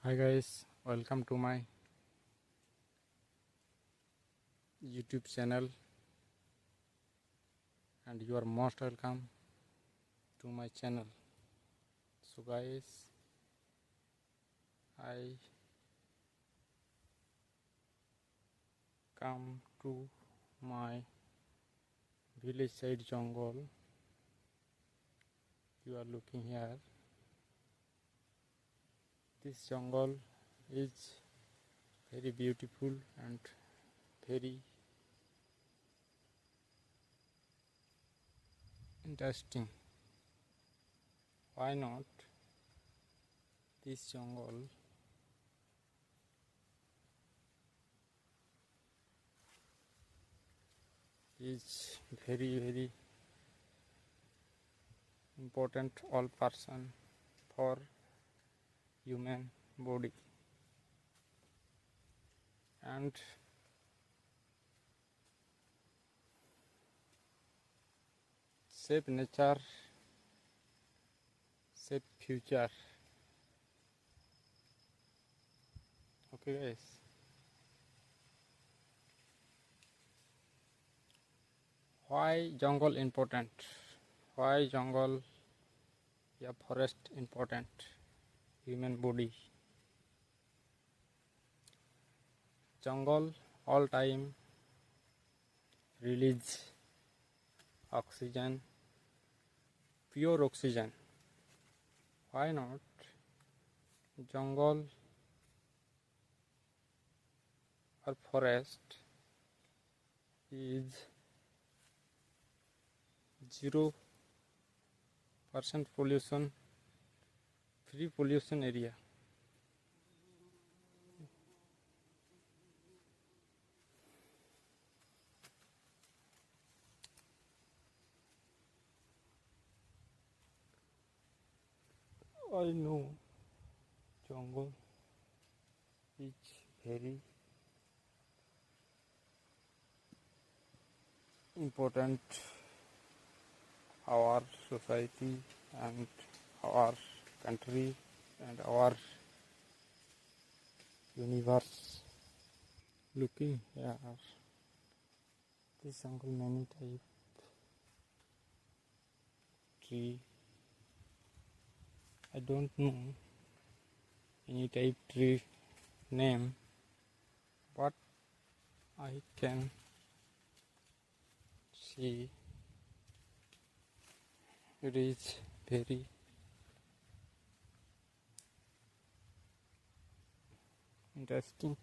Hi guys, welcome to my YouTube channel and you are most welcome to my channel. So guys, I come to my village side jungle. You are looking here. This jungle is very beautiful and very interesting. Why not? This jungle is very important all person for human body, and save nature, save future. Okay guys, why jungle important? Why jungle, yeah, forest important? Human body. Jungle all time release oxygen, pure oxygen. Why not? Jungle or forest is 0% pollution, free pollution area. I know jungle is very important our society and our country and our universe. Looking here, this jungle many type tree. I don't know any type tree name, but I can see it is very interesting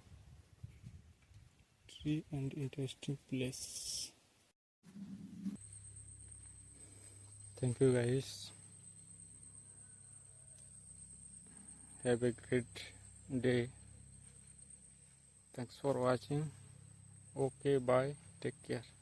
tree and interesting place. Thank you guys. Have a great day. Thanks for watching. Okay, bye. Take care.